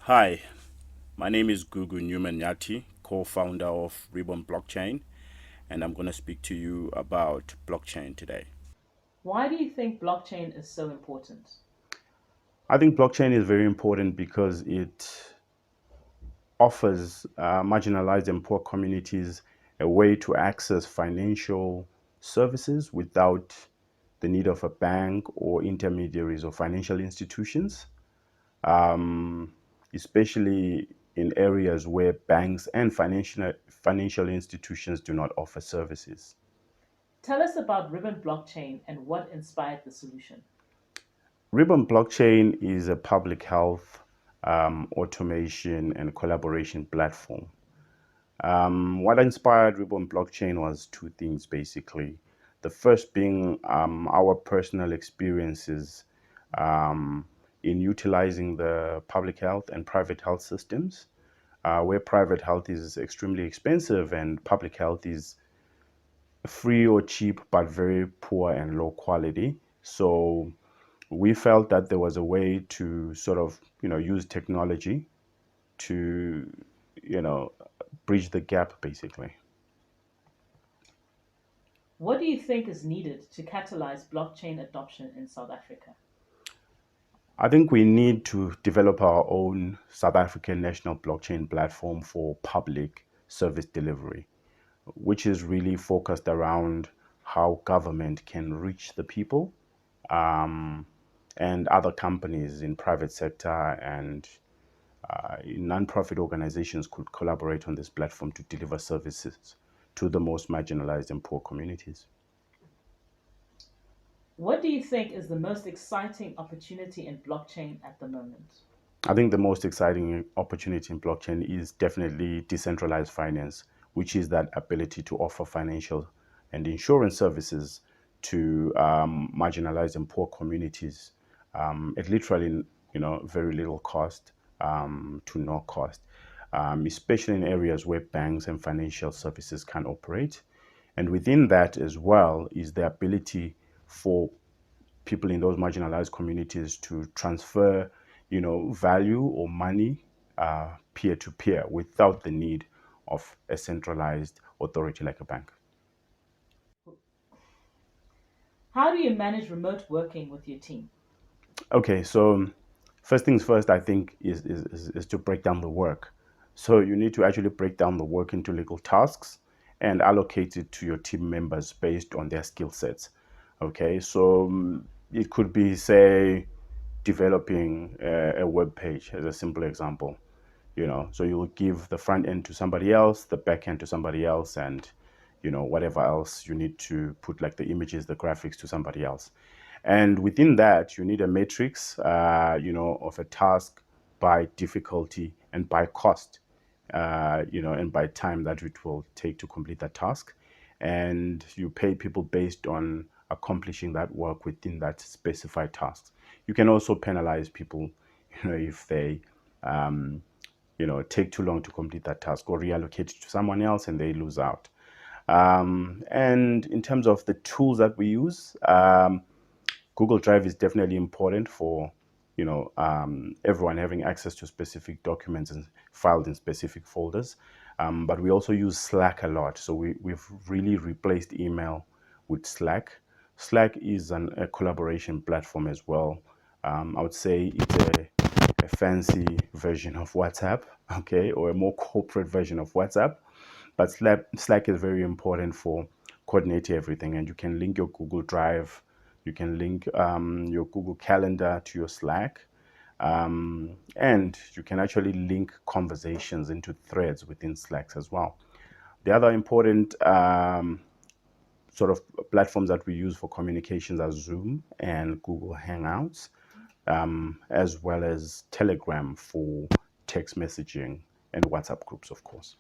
Hi, my name is Gugu Nyathi, co-founder of Ribbon Blockchain, and I'm going to speak to you about blockchain today. Why do you think blockchain is so important? I think blockchain is very important because it offers marginalized and poor communities a way to access financial services without the need of a bank or intermediaries or financial institutions, um, especially in areas where banks and financial institutions do not offer services. Tell us about Ribbon blockchain and what inspired the solution. Ribbon Blockchain is a public health automation and collaboration platform. What inspired Ribbon Blockchain was two things basically. The first being our personal experiences um, in utilizing the public health and private health systems, where private health is extremely expensive and public health is free or cheap but very poor and low quality. So we felt that there was a way to sort of use technology to you know bridge the gap basically. What do you think is needed to catalyze blockchain adoption in South Africa? I think we need to develop our own South African national blockchain platform for public service delivery, which is really focused around how government can reach the people, um, and other companies in private sector and non-profit organizations could collaborate on this platform to deliver services to the most marginalized and poor communities. What do you think is the most exciting opportunity in blockchain at the moment? I think the most exciting opportunity in blockchain is definitely decentralized finance, which is that ability to offer financial and insurance services to marginalized and poor communities at literally, very little cost to no cost, especially in areas where banks and financial services can operate. And within that as well is the ability for people in those marginalized communities to transfer, value or money peer to peer without the need of a centralized authority like a bank. How do you manage remote working with your team? Okay, so first things first, I think is to break down the work. So you need to actually break down the work into little tasks and allocate it to your team members based on their skill sets. Okay, so it could be, say, developing a web page as a simple example. So you'll give the front end to somebody else, the back end to somebody else, and whatever else you need to put, like the images, the graphics, to somebody else. And within that, you need a matrix, of a task by difficulty and by cost, and by time that it will take to complete that task. And you pay people based on accomplishing that work within that specified task. You can also penalize people, if they, take too long to complete that task, or reallocate it to someone else and they lose out. And in terms of the tools that we use, Google Drive is definitely important for everyone having access to specific documents and filed in specific folders. But we also use Slack a lot. So we've really replaced email with Slack. Slack is a collaboration platform as well. I would say it's a fancy version of WhatsApp, okay, or a more corporate version of WhatsApp. But Slack is very important for coordinating everything, and you can link your Google Drive, you can link your Google Calendar to your Slack, and you can actually link conversations into threads within Slacks as well. The other important sort of platforms that we use for communications are Zoom and Google Hangouts, as well as Telegram for text messaging and WhatsApp groups, of course.